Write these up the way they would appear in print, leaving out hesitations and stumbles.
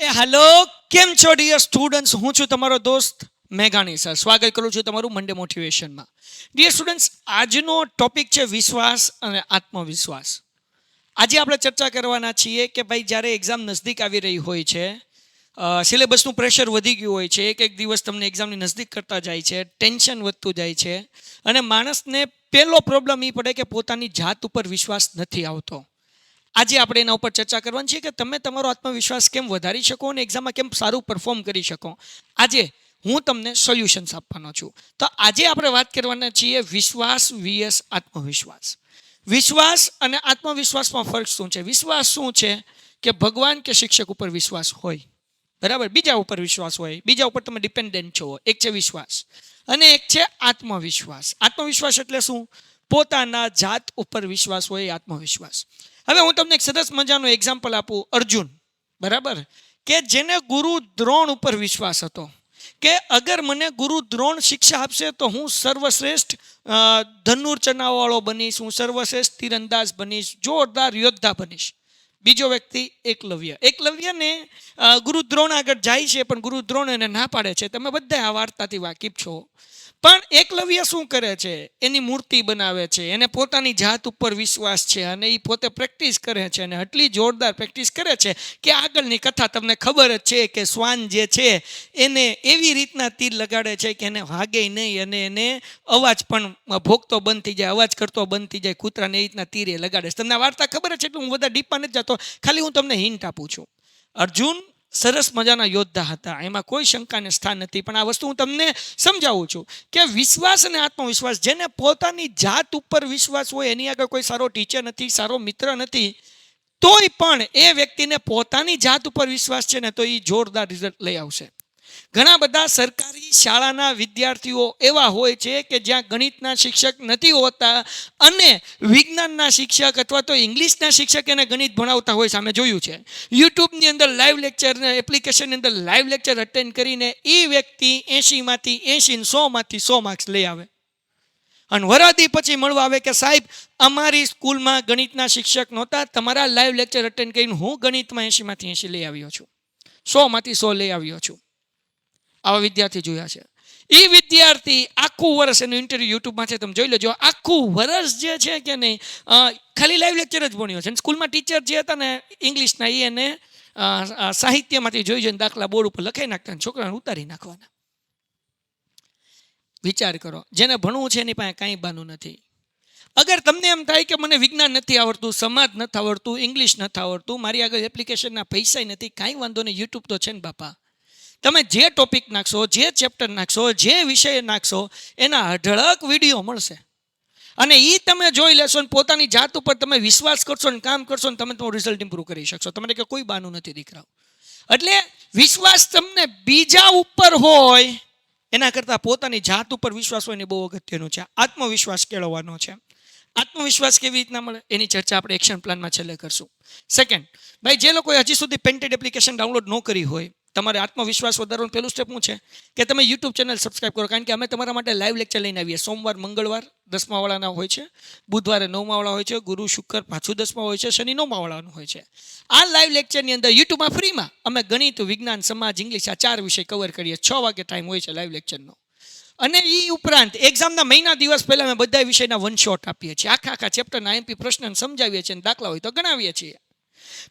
Hello, કેમ છો dear students? હું છું તમારો દોસ્ત મેઘાણી સર. સ્વાગત કરું છું તમારું મંડે મોટિવેશનમાં. ડિયર સ્ટુડન્ટ્સ, આજનો ટોપિક છે વિશ્વાસ અને આત્મવિશ્વાસ. આજે આપણે ચર્ચા કરવાના છીએ કે ભાઈ જ્યારે એક્ઝામ નજદીક આવી રહી હોય છે, સિલેબસનું પ્રેશર વધી ગયું હોય છે, એક દિવસ તમને એક્ઝામની નજદીક કરતા જાય છે, ટેન્શન વધતું જાય છે અને માણસને પહેલો પ્રોબ્લેમ એ પડે કે પોતાની જાત ઉપર વિશ્વાસ નથી આવતો. આજે આપણે એના ઉપર ચર્ચા કરવાની છે કે તમે તમારો આત્મવિશ્વાસ કેમ વધારી શકો અને એક્ઝામમાં કેમ સારું પરફોર્મ કરી શકો. આજે હું તમને સોલ્યુશન્સ આપવાનો છું. તો આજે આપણે વાત કરવાના છીએ વિશ્વાસ vs આત્મવિશ્વાસ. વિશ્વાસ અને આત્મવિશ્વાસમાં ફરક શું છે? વિશ્વાસ શું છે કે ભગવાન કે શિક્ષક ઉપર વિશ્વાસ હોય, બરાબર, બીજા ઉપર વિશ્વાસ હોય, બીજા ઉપર તમે ડિપેન્ડન્ટ છો. એક છે વિશ્વાસ અને એક છે આત્મવિશ્વાસ. આત્મવિશ્વાસ એટલે શું? પોતાના જાત ઉપર વિશ્વાસ હોય, આત્મવિશ્વાસ. હવે હું તમને એક સરસ મજાનું એક્ઝામ્પલ આપું. અર્જુન, બરાબર, કે જેને ગુરુ દ્રોણ ઉપર વિશ્વાસ હતો કે અગર મને ગુરુ દ્રોણ શિક્ષા આપશે તો હું સર્વશ્રેષ્ઠ ધનુર્ચનાવાળો બનીશ, હું સર્વશ્રેષ્ઠ તીરંદાજ બનીશ, જોરદાર યોદ્ધા બનીશ. બીજો વ્યક્તિ એકલવ્ય. એકલવ્યને ગુરુ દ્રોણ આગળ જાય છે પણ ગુરુ દ્રોણ એને ના પાડે છે. તમે બધા આ વાર્તાથી વાકેફ છો. પણ એકલવ્ય શું કરે છે? એની મૂર્તિ બનાવે છે. એને પોતાની જાત ઉપર વિશ્વાસ છે અને એ પોતે પ્રેક્ટિસ કરે છે અને આટલી જોરદાર પ્રેક્ટિસ કરે છે કે આગળની કથા તમને ખબર જ છે કે શ્વાન જે છે એને એવી રીતના તીર લગાડે છે કે એને વાગે નહીં અને એને અવાજ પણ ભોગતો બંધ થઈ જાય, અવાજ કરતો બંધ થઈ જાય. કૂતરાને એ રીતના તીર એ લગાડે છે. તમને આ વાર્તા ખબર છે એટલે હું બધા ડીપમાં નથી જતો, ખાલી હું તમને હિન્ટ આપું છું. અર્જુન સરસ મજાના યોદ્ધા હતા, એમાં કોઈ શંકાને સ્થાન નથી. પણ આ વસ્તુ હું તમને સમજાવું છું કે વિશ્વાસ અને આત્મવિશ્વાસ, જેને પોતાની જાત ઉપર વિશ્વાસ હોય, એની આગળ કોઈ સારો ટીચર નથી, સારો મિત્ર નથી, તોય પણ એ વ્યક્તિને પોતાની જાત ઉપર વિશ્વાસ છે ને તો એ જોરદાર રિઝલ્ટ લઈ આવશે. ઘણા બધા સરકારી શાળાના વિદ્યાર્થીઓ એવા હોય છે કે જ્યાં ગણિતના શિક્ષક નથી હોતા અને વિજ્ઞાનના શિક્ષક અથવા તો ઇંગ્લિશના શિક્ષક એને ગણિત ભણાવતા હોય. સામે જોયું છે યુટ્યુબની અંદર લાઈવ લેક્ચર, એપ્લિકેશનની અંદર લાઈવ લેક્ચર અટેન્ડ કરીને એ વ્યક્તિ 80માંથી 80, 100માંથી 100 માર્ક્સ લઈ આવે અને વરાદી પછી મળવા આવે કે સાહેબ અમારી સ્કૂલમાં ગણિતના શિક્ષક નહોતા, તમારા લાઈવ લેક્ચર અટેન્ડ કરીને હું ગણિતમાં 80માંથી 80 લઈ આવ્યો છું, 100માંથી 100 લઈ આવ્યો છું. આવા વિદ્યાર્થી જોયા છે. એ વિદ્યાર્થી આખું વર્ષ, એનું ઇન્ટરવ્યુ યુટ્યુબમાં છે, તમે જોઈ લેજો, આખું વર્ષ જે છે કે નહીં ખાલી લાઈવ લેક્ચર જ ભણ્યો છે. સ્કૂલમાં ટીચર જે હતા ને ઇંગ્લિશના, એ એને સાહિત્યમાંથી જોઈ જોઈને દાખલા બોર્ડ ઉપર લખાઈ નાખતા, છોકરાને ઉતારી નાખવાના. વિચાર કરો, જેને ભણવું છે એની પાસે કાંઈ બાનું નથી. અગર તમને એમ થાય કે મને વિજ્ઞાન નથી આવડતું, સમાજ નથી આવડતું, ઇંગ્લિશ નથી આવડતું, મારી આગળ એપ્લિકેશનના પૈસા નથી, કાંઈ વાંધો નહીં, યુટ્યુબ તો છે ને બાપા. તમે જે ટોપિક નાખશો, જે ચેપ્ટર નાખશો, જે વિષય નાખશો, એના અઢળક વિડીયો મળશે અને એ તમે જોઈ લેશો ને પોતાની જાત ઉપર તમે વિશ્વાસ કરશો ને કામ કરશો ને તમે તમારું રિઝલ્ટ ઇમ્પ્રૂવ કરી શકશો. તમને કે કોઈ બાનું નથી દીકરાઓ. એટલે વિશ્વાસ તમને બીજા ઉપર હોય એના કરતાં પોતાની જાત ઉપર વિશ્વાસ હોય ને બહુ અગત્યનું છે. આત્મવિશ્વાસ કેળવવાનો છે. આત્મવિશ્વાસ કેવી રીતના મળે એની ચર્ચા આપણે એક્શન પ્લાનમાં છેલ્લે કરશું. સેકન્ડ, ભાઈ, જે લોકોએ હજી સુધી પેન્ટેડ એપ્લિકેશન ડાઉનલોડ ન કરી હોય, તમારે આત્મવિશ્વાસ વધારવાનું પહેલું સ્ટેપ શું છે કે તમે યુટ્યુબ ચેનલ સબસ્ક્રાઈબ કરો. કારણ કે અમે તમારા માટે લાઈવ લેક્ચર લઈને આવીએ. સોમવાર મંગળવાર 10માવાળાના હોય છે, બુધવારે 9માવાળા હોય છે, ગુરુ શુક્ર પાછું 10મા હોય છે, શનિ 9માવાળાનું હોય છે. આ લાઈવ લેક્ચરની અંદર યુટ્યુબમાં ફ્રીમાં અમે ગણિત, વિજ્ઞાન, સમાજ, ઇંગ્લિશ આ 4 વિષય કવર કરીએ. 6 વાગે ટાઈમ હોય છે લાઈવ લેક્ચરનો. અને એ ઉપરાંત એક્ઝામના મહિના દિવસ પહેલાં અમે બધા વિષયના વન શોટ આપીએ છીએ. આખા ચેપ્ટરના એમપી પ્રશ્ન સમજાવીએ છીએ અને દાખલા હોય તો ગણાવીએ છીએ.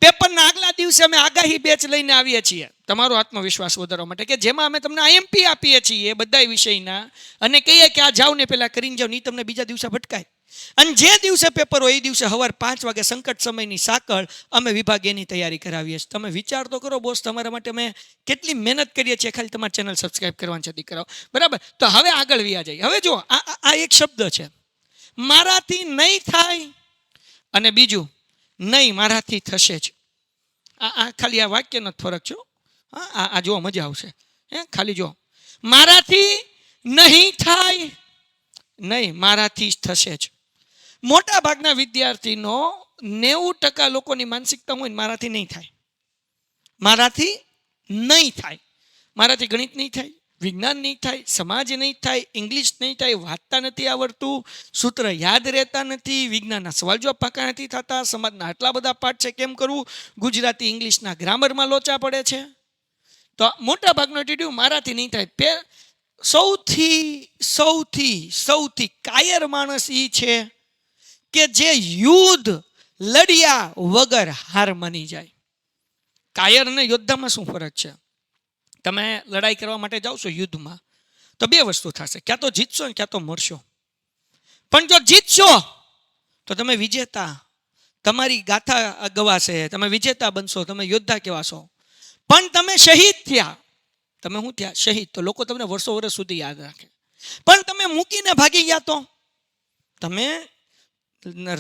પેપરના આગલા દિવસે અમે આગાહી બેચ લઈને આવીએ છીએ તમારો આત્મવિશ્વાસ વધારવા માટે, કે જેમાં અમે તમને આઈએમપી આપીએ છીએ બધા વિષયના અને કહીએ કે આ જાવ ને પહેલાં કરીને જાવ, નહીં તમને બીજા દિવસે ભટકાય. અને જે દિવસે પેપર હોય એ દિવસે સવાર 5 વાગે સંકટ સમયની સાંકળ અમે વિભાગ એની તૈયારી કરાવીએ છીએ. તમે વિચાર તો કરો બોસ, તમારા માટે અમે કેટલી મહેનત કરીએ છીએ, ખાલી તમારી ચેનલ સબસ્ક્રાઈબ કરવાની છે દીકરાઓ, બરાબર. તો હવે આગળ વ્યા જાય. હવે જો આ એક શબ્દ છે, મારાથી નહીં થાય, અને બીજું નહીં મારાથી થશે જ. આ ખાલી આ વાક્યનો જ ફરક છે. હા, આ જો મજા આવશે. ખાલી જો, મારાથી નહીં થાય, નહીં મારાથી જ થશે જ. મોટા ભાગના વિદ્યાર્થીનો 90% લોકોની માનસિકતા હોય ને મારાથી નહીં થાય, મારાથી નહીં થાય. મારાથી ગણિત નહીં થાય, વિજ્ઞાન નહીં થાય, સમાજ નહીં થાય, ઇંગ્લિશ નહીં થાય, વાંચતા નથી આવડતું, સૂત્ર યાદ રહેતા નથી, વિજ્ઞાનના સવાલ જવાબ પાકા નથી થતા, સમાજના આટલા બધા પાઠ છે કેમ કરવું, ગુજરાતી ઇંગ્લિશના ગ્રામરમાં લોચા પડે છે. તો મોટા ભાગનો એટીટ્યુડ મારાથી નહીં થાય. સૌથી સૌથી સૌથી કાયર માણસ એ છે કે જે યુદ્ધ લડ્યા વગર હાર માની જાય. કાયર અને યોદ્ધામાં શું ફરક છે? તમે લડાઈ કરવા માટે જાઓ છો યુદ્ધમાં તો બે વસ્તુ થશે, ક્યાં તો જીતશો ને ક્યાં તો મરશો. પણ જો જીતશો તો તમે વિજેતા, તમારી ગાથા ગવાશે, તમે વિજેતા બનશો, તમે યોદ્ધા કહેવાશો. પણ તમે શહીદ થયા, તમે શું થયા? શહીદ. તો લોકો તમને વર્ષો વર્ષ સુધી યાદ રાખે. પણ તમે મૂકીને ભાગી ગયા તો, તમે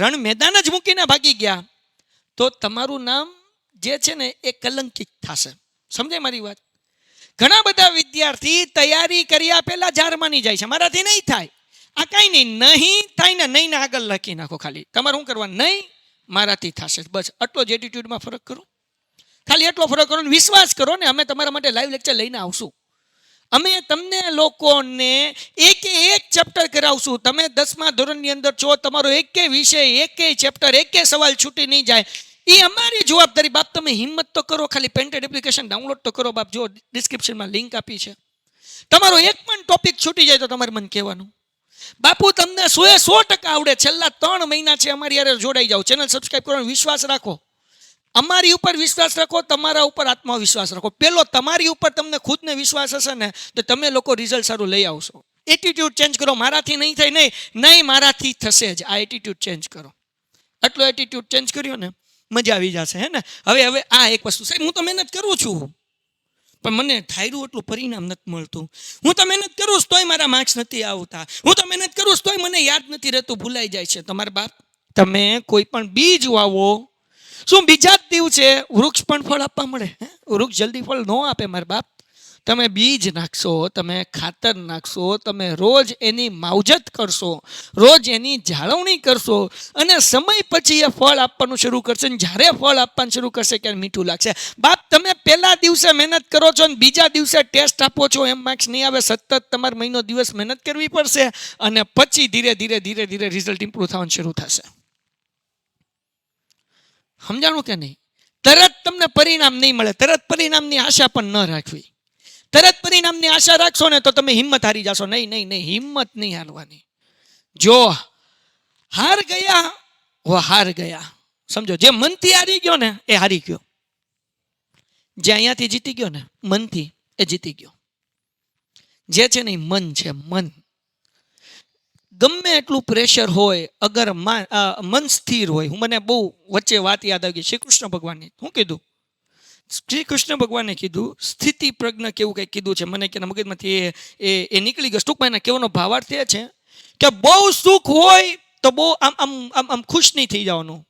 રણ મેદાન જ મૂકીને ભાગી ગયા તો તમારું નામ જે છે ને એ કલંકિત થશે. સમજાય મારી વાત? ઘણા બધા વિદ્યાર્થી તૈયારી કર્યા પહેલા જાર માની જાય છે, મારાથી નહીં થાય. આ કાંઈ નહીં થાય ને નહીં ને આગળ લખી નાખો. ખાલી તમારે શું કરવાનું? નહીં મારાથી થશે, બસ આટલો જ એટીટ્યુડમાં ફરક કરો. ખાલી એટલો ફરક કરો ને વિશ્વાસ કરો ને અમે તમારા માટે લાઈવ લેક્ચર લઈને આવશું. અમે તમને લોકોને એક ચેપ્ટર કરાવશું. તમે 10મા ધોરણની અંદર છો, તમારો એકે વિષય, એકે ચેપ્ટર, એકે સવાલ છૂટી નહીં જાય. એ અમારી જવાબદારી. બાપ તમે હિંમત તો કરો, ખાલી પેન્ટેડ એપ્લિકેશન ડાઉનલોડ તો કરો. બાપ જો ડિસ્ક્રિપ્શનમાં લિંક આપી છે. તમારો એક પણ ટોપિક છૂટી જાય તો તમારે મને કહેવાનું. બાપુ તમને 100% આવડે. છેલ્લા 3 મહિના છે અમારી યારે જોડાઈ જાઓ. ચેનલ સબસ્ક્રાઈબ કરવાનો વિશ્વાસ રાખો. અમારી ઉપર વિશ્વાસ રાખો, તમારા ઉપર આત્મવિશ્વાસ રાખો. પેલો તમારી ઉપર તમને ખુદને વિશ્વાસ હશે ને તો તમે લોકો રિઝલ્ટ સારું લઈ આવશો. એટીટ્યુડ ચેન્જ કરો. મારાથી નહીં થાય, નહીં મારાથી થશે જ. આ એટીટ્યુડ ચેન્જ કરો. આટલો એટીટ્યુડ ચેન્જ કર્યો ને મજા આવી જશે. હે ને? હવે આ એક વસ્તુ, સાહેબ હું તો મહેનત કરું છું પણ મને ધાર્યું એટલું પરિણામ નથી મળતું. હું તો મહેનત કરું છું તોય મારા માર્ક્સ નથી આવતા. હું તો મહેનત કરું છું તોય મને યાદ નથી રહેતું, ભૂલાઈ જાય છે. તમારા બાપ, તમે કોઈ પણ બીજ વાવો, શું બીજા જ દિવસે વૃક્ષ પણ ફળ આપવા મળે? વૃક્ષ જલ્દી ફળ ન આપે મારા બાપ. તમે બીજ નાખશો, તમે ખાતર નાખશો, તમે રોજ એની માવજત કરશો, રોજ એની જાળવણી કરશો અને સમય પછી એ ફળ આપવાનું શરૂ કરશે. જ્યારે ફળ આપવાનું શરૂ કરશે ત્યારે મીઠું લાગશે. બાપ તમે પહેલા દિવસે મહેનત કરો છો ને બીજા દિવસે ટેસ્ટ આપો છો, એમ માર્ક્સ નહીં આવે. સતત તમારે મહિનો દિવસ મહેનત કરવી પડશે અને પછી ધીરે ધીરે ધીરે ધીરે રિઝલ્ટ ઇમ્પ્રૂવ થવાનું શરૂ થશે. સમજાણું કે નહીં? તરત તમને પરિણામ નહીં મળે. તરત પરિણામની આશા પણ ન રાખવી. તરત પરિણામની આશા રાખશો ને તો તમે હિંમત હારી જશો. નહીં, હિંમત નહીં હારવાની. જો હાર ગયા વો હાર ગયા. સમજો, જે મનથી હારી ગયો ને એ હારી ગયો. જે અહીંયાથી જીતી ગયો ને મનથી, એ જીતી ગયો. જે છે ને મન છે, મન. ગમે એટલું પ્રેશર હોય, અગર મન સ્થિર હોય. મને બહુ વચ્ચે વાત યાદ આવી ગઈ શ્રી કૃષ્ણ ભગવાનની. શું કીધું? શ્રી કૃષ્ણ ભગવાને કીધું સ્થિતિ પ્રજ્ઞ કેવું કંઈક કીધું છે. મને કે મગજમાંથી એ નીકળી ગયું. ટૂંકમાં એના કહેવાનો ભાવાર્થ એ છે કે બહુ સુખ હોય તો બહુ આમ ખુશ નહીં થઈ જવાનું,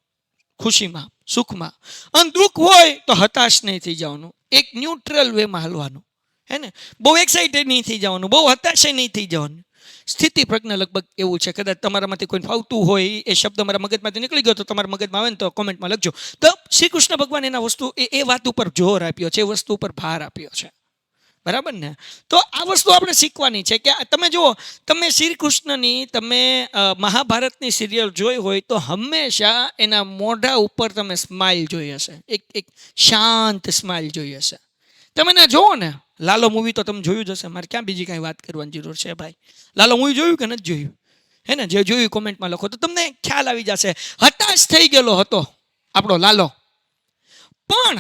ખુશીમાં, સુખમાં. અને દુઃખ હોય તો હતાશ નહીં થઈ જવાનું. એક ન્યુટ્રલ વેમાં હાલવાનું. હે ને? બહુ એક્સાઇટેડ નહીં થઈ જવાનું, બહુ હતાશ નહીં થઈ જવાનું. સ્થિતિ પ્રજ્ઞ લગભગ એવું છે. કદાચ તમારામાંથી કોઈ ફાવતું હોય એ શબ્દ મારા મગજમાંથી નીકળી ગયો તો તમારા મગજમાં આવે ને તો કોમેન્ટમાં લખજો. તો શ્રી કૃષ્ણ ભગવાન એના વસ્તુ એ વાત ઉપર જોર આપ્યો છે, એ વસ્તુ ઉપર ભાર આપ્યો છે. બરાબર ને? તો આ વસ્તુ આપણે શીખવાની છે કે તમે જુઓ, તમે શ્રી કૃષ્ણની તમે મહાભારતની સિરિયલ જોઈ હોય તો હંમેશા એના મોઢા ઉપર તમે સ્માઇલ જોઈ હશે. એક શાંત સ્માઇલ જોઈ હશે. તમે એને જોવો ને, લાલો મૂવી તો તમે જોયું જ હશે. મારે ક્યાં બીજી કાંઈ વાત કરવાની જરૂર છે ભાઈ? લાલો મૂવી જોયું કે નથી જોયું? હે ને? જે જોયું કોમેન્ટમાં લખો તો તમને ખ્યાલ આવી જશે. હતાશ થઈ ગયેલો હતો આપણો લાલો, પણ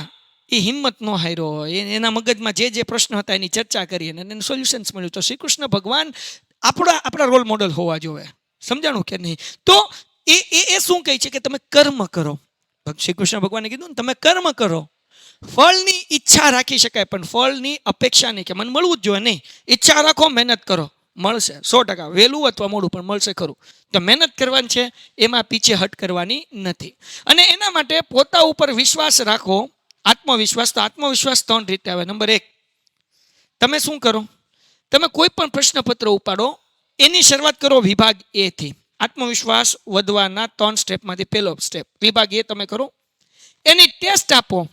એ હિંમત ન હાર્યો. એના મગજમાં જે પ્રશ્ન હતા એની ચર્ચા કરી અને એને સોલ્યુશન્સ મળ્યું. તો શ્રી કૃષ્ણ ભગવાન આપણા રોલ મોડલ હોવા જોઈએ. સમજાણું કે નહીં? તો એ શું કહે છે કે તમે કર્મ કરો. શ્રી કૃષ્ણ ભગવાને કીધું ને તમે કર્મ કરો. ફળની ઈચ્છા રાખી શકાય પણ ફળની અપેક્ષા નહીં કે મને મળવું જ જોઈએ. નહીં, ઈચ્છા રાખો, મહેનત કરો, મળશે 100%. વહેલું અથવા મોડું પણ મળશે ખરું. તો મહેનત કરવાની છે, એમાં પીછેહટ કરવાની નથી. અને એના માટે પોતા ઉપર વિશ્વાસ રાખો, આત્મવિશ્વાસ. તો આત્મવિશ્વાસ 3 રીતે આવે. નંબર 1, તમે શું કરો? તમે કોઈ પણ પ્રશ્નપત્ર ઉપાડો, એની શરૂઆત કરો વિભાગ A થી. આત્મવિશ્વાસ વધવાના 3 સ્ટેપમાંથી પહેલો સ્ટેપ વિભાગ A તમે કરો. એની ટેસ્ટ આપો.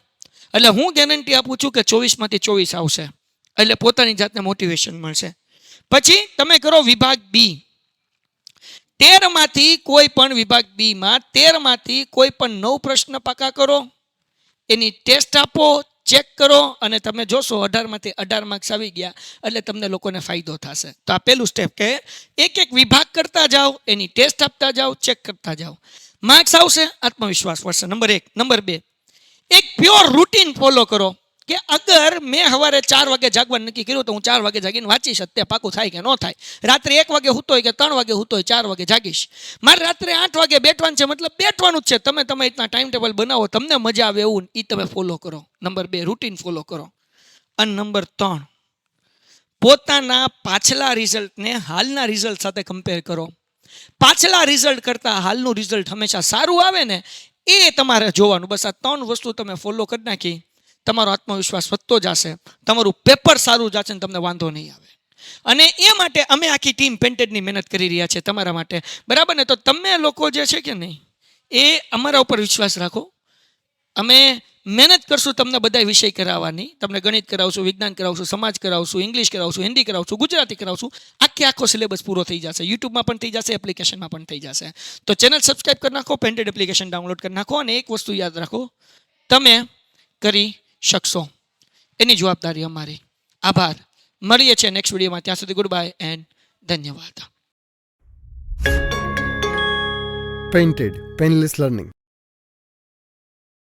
એટલે હું ગેરંટી આપું છું કે 24માંથી 24 આવશે. એટલે પોતાની જાતને મોટિવેશન મળશે. પછી તમે કરો વિભાગ બી. 13 માંથી કોઈ પણ વિભાગ બી માં 13 માંથી કોઈ પણ 9 પ્રશ્ન પાકા કરો, એની ટેસ્ટ આપો, ચેક કરો, અને તમે જોશો 18 માંથી 18 માર્ક્સ આવી ગયા એટલે તમને લોકોને ફાયદો થશે. તો આ પહેલું સ્ટેપ કે એક એક વિભાગ કરતા જાઓ, એની ટેસ્ટ આપતા જાઓ, ચેક કરતા જાઓ, માર્ક્સ આવશે, આત્મવિશ્વાસ વધશે. નંબર 1. નંબર 2, એક પ્યોર રૂટીન ફોલો કરો કે અગર મેં સવારે 4 વાગે જાગવાનું નક્કી કર્યું તો હું 4 વાગે જાગીને વાંચીશ. તે પાકું થાય કે ન થાય. રાત્રે 1 વાગે સૂતો હોય કે 3 વાગે સૂતો હોય, 4 વાગે જાગીશ. મારે રાત્રે 8 વાગે બેઠવાનું છે, મતલબ બેઠવાનું જ છે. તમે રીતના ટાઈમ ટેબલ બનાવો, તમને મજા આવે એવું, એ તમે ફોલો કરો. નંબર 2, રૂટીન ફોલો કરો. અને નંબર 3, પોતાના પાછલા રિઝલ્ટને હાલના રિઝલ્ટ સાથે કમ્પેર કરો. પાછલા રિઝલ્ટ કરતાં હાલનું રિઝલ્ટ હંમેશા સારું આવે ને, એ તમારે જોવાનું. બસ આ 3 વસ્તુ તમે ફોલો કરી નાખી, તમારો આત્મવિશ્વાસ વધતો જશે, તમારું પેપર સારું જશે ને તમને વાંધો નહીં આવે. અને એ માટે અમે આખી ટીમ પેન્ટેડની મહેનત કરી રહ્યા છે તમારા માટે, બરાબર ને? તો તમે લોકો જે છે કે નહીં, એ અમારા ઉપર વિશ્વાસ રાખો. અમે મહેનત કરશું તમને બધા વિષય કરાવવાની. તમને ગણિત કરાવશું, વિજ્ઞાન કરાવશું, સમાજ કરાવશું, ઇંગ્લિશ કરાવશું, હિન્દી કરાવશું, ગુજરાતી કરાવશું. આખો સિલેબસ પૂરો થઈ જશે. યુટ્યુબમાં પણ થઈ જશે, એપ્લિકેશનમાં પણ થઈ જશે. તો ચેનલ સબસ્ક્રાઈબ કરી નાખો, પેન્ટેડ એપ્લિકેશન ડાઉનલોડ કરી નાખો, અને એક વસ્તુ યાદ રાખો, તમે કરી શકશો. એની જવાબદારી અમારી. આભાર. મળીએ છીએ નેક્સ્ટ વિડીયોમાં. ત્યાં સુધી ગુડ બાય એન્ડ ધન્યવાદ. Painted Painless Learning.